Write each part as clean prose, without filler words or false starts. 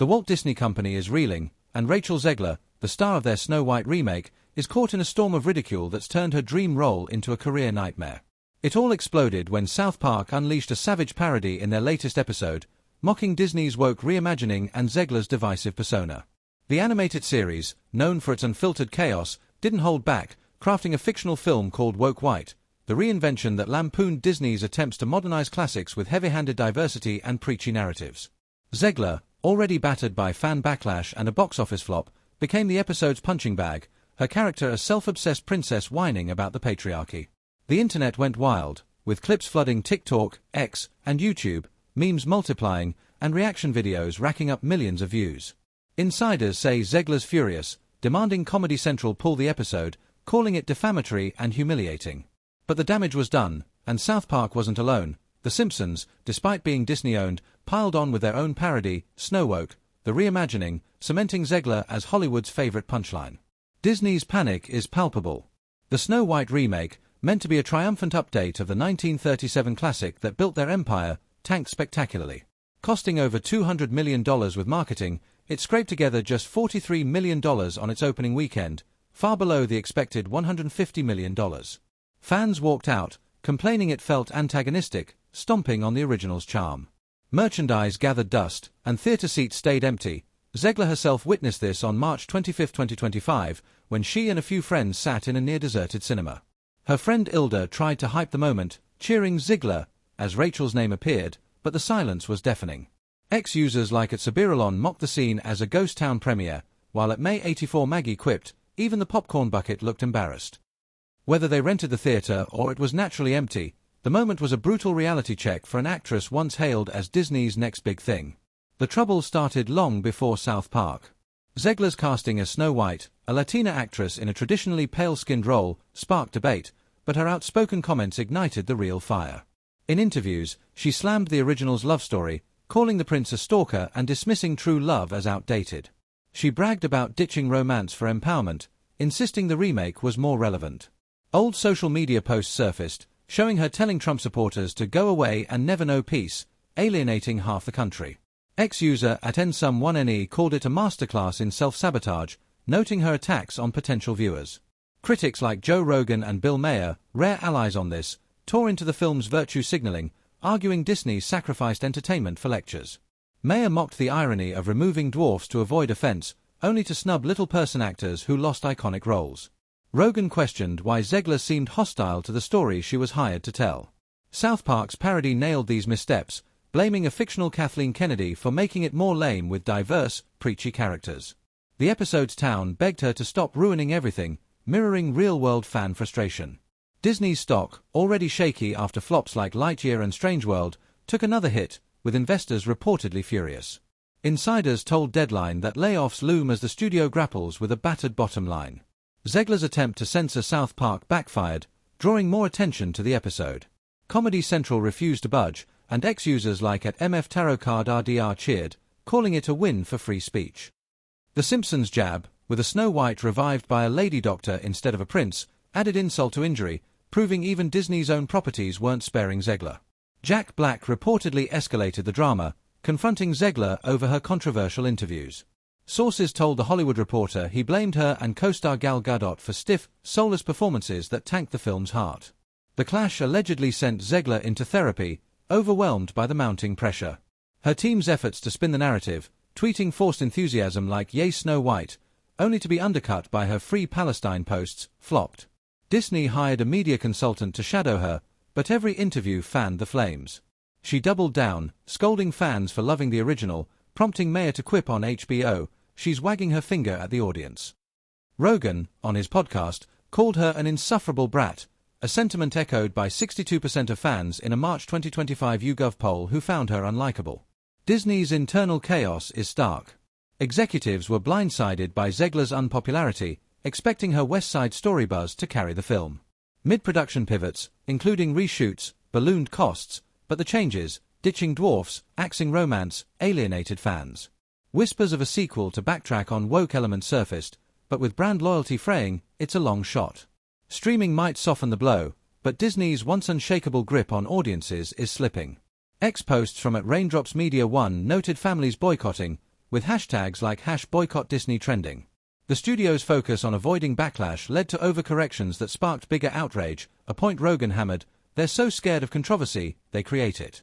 The Walt Disney Company is reeling, and Rachel Zegler, the star of their Snow White remake, is caught in a storm of ridicule that's turned her dream role into a career nightmare. It all exploded when South Park unleashed a savage parody in their latest episode, mocking Disney's woke reimagining and Zegler's divisive persona. The animated series, known for its unfiltered chaos, didn't hold back, crafting a fictional film called Woke White, the reinvention that lampooned Disney's attempts to modernize classics with heavy-handed diversity and preachy narratives. Zegler, already battered by fan backlash and a box office flop, became the episode's punching bag, her character a self-obsessed princess whining about the patriarchy. The internet went wild, with clips flooding TikTok, X, and YouTube, memes multiplying, and reaction videos racking up millions of views. Insiders say Zegler's furious, demanding Comedy Central pull the episode, calling it defamatory and humiliating. But the damage was done, and South Park wasn't alone. The Simpsons, despite being Disney-owned, piled on with their own parody, Snowwoke, the reimagining, cementing Zegler as Hollywood's favorite punchline. Disney's panic is palpable. The Snow White remake, meant to be a triumphant update of the 1937 classic that built their empire, tanked spectacularly. Costing over $200 million with marketing, it scraped together just $43 million on its opening weekend, far below the expected $150 million. Fans walked out, complaining it felt antagonistic, stomping on the original's charm. Merchandise gathered dust, and theater seats stayed empty. Zegler herself witnessed this on March 25, 2025, when she and a few friends sat in a near-deserted cinema. Her friend Ilda tried to hype the moment, cheering Zegler as Rachel's name appeared, but the silence was deafening. Ex-users like at Sabiralon mocked the scene as a ghost town premiere, while at May 84 Maggie quipped, even the popcorn bucket looked embarrassed. Whether they rented the theater or it was naturally empty, the moment was a brutal reality check for an actress once hailed as Disney's next big thing. The trouble started long before South Park. Zegler's casting as Snow White, a Latina actress in a traditionally pale-skinned role, sparked debate, but her outspoken comments ignited the real fire. In interviews, she slammed the original's love story, calling the prince a stalker and dismissing true love as outdated. She bragged about ditching romance for empowerment, insisting the remake was more relevant. Old social media posts surfaced, showing her telling Trump supporters to go away and never know peace, alienating half the country. Ex-user at nsum1ne called it a masterclass in self-sabotage, noting her attacks on potential viewers. Critics like Joe Rogan and Bill Maher, rare allies on this, tore into the film's virtue signaling, arguing Disney sacrificed entertainment for lectures. Maher mocked the irony of removing dwarfs to avoid offense, only to snub little person actors who lost iconic roles. Rogan questioned why Zegler seemed hostile to the story she was hired to tell. South Park's parody nailed these missteps, blaming a fictional Kathleen Kennedy for making it more lame with diverse, preachy characters. The episode's town begged her to stop ruining everything, mirroring real-world fan frustration. Disney's stock, already shaky after flops like Lightyear and Strange World, took another hit, with investors reportedly furious. Insiders told Deadline that layoffs loom as the studio grapples with a battered bottom line. Zegler's attempt to censor South Park backfired, drawing more attention to the episode. Comedy Central refused to budge, and ex-users like at MF Tarot Card RDR cheered, calling it a win for free speech. The Simpsons jab, with a Snow White revived by a lady doctor instead of a prince, added insult to injury, proving even Disney's own properties weren't sparing Zegler. Jack Black reportedly escalated the drama, confronting Zegler over her controversial interviews. Sources told The Hollywood Reporter he blamed her and co-star Gal Gadot for stiff, soulless performances that tanked the film's heart. The clash allegedly sent Zegler into therapy, overwhelmed by the mounting pressure. Her team's efforts to spin the narrative, tweeting forced enthusiasm like "Yay Snow White," only to be undercut by her Free Palestine posts, flopped. Disney hired a media consultant to shadow her, but every interview fanned the flames. She doubled down, scolding fans for loving the original, prompting Mayer to quip on HBO, "She's wagging her finger at the audience." Rogan, on his podcast, called her an insufferable brat, a sentiment echoed by 62% of fans in a March 2025 YouGov poll who found her unlikable. Disney's internal chaos is stark. Executives were blindsided by Zegler's unpopularity, expecting her West Side Story buzz to carry the film. Mid-production pivots, including reshoots, ballooned costs, but the changes, ditching dwarfs, axing romance, alienated fans. Whispers of a sequel to backtrack on woke elements surfaced, but with brand loyalty fraying, it's a long shot. Streaming might soften the blow, but Disney's once unshakable grip on audiences is slipping. Ex-posts from at Raindrops Media 1 noted families boycotting, with hashtags like #BoycottDisney trending. The studio's focus on avoiding backlash led to overcorrections that sparked bigger outrage, a point Rogan hammered. They're so scared of controversy, they create it.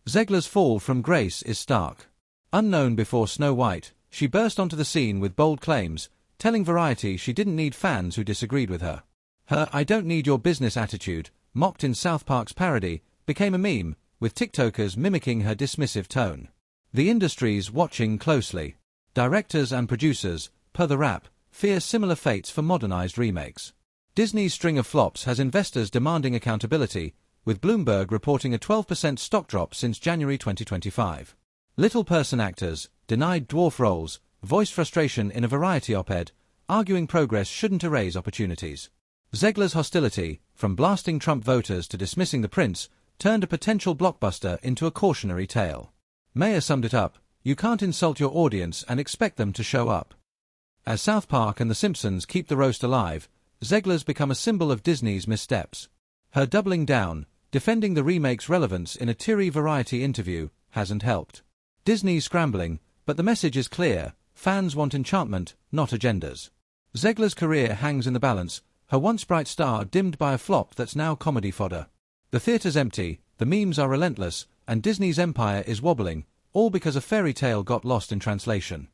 Zegler's fall from grace is stark. Unknown before Snow White, she burst onto the scene with bold claims, telling Variety she didn't need fans who disagreed with her. Her "I don't need your business" attitude, mocked in South Park's Parody, became a meme, with TikTokers mimicking her dismissive tone. The industry's watching closely. Directors and producers, per The Wrap, fear similar fates for modernized remakes. Disney's string of flops has investors demanding accountability, with Bloomberg reporting a 12% stock drop since January 2025. Little-person actors, denied dwarf roles, voiced frustration in a Variety op-ed, arguing progress shouldn't erase opportunities. Zegler's hostility, from blasting Trump voters to dismissing the prince, turned a potential blockbuster into a cautionary tale. Mayer summed it up: "You can't insult your audience and expect them to show up." As South Park and The Simpsons keep the roast alive, Zegler's become a symbol of Disney's missteps. Her doubling down, defending the remake's relevance in a teary Variety interview, hasn't helped. Disney's scrambling, but the message is clear: fans want enchantment, not agendas. Zegler's career hangs in the balance, her once bright star dimmed by a flop that's now comedy fodder. The theater's empty, the memes are relentless, and Disney's empire is wobbling, all because a fairy tale got lost in translation.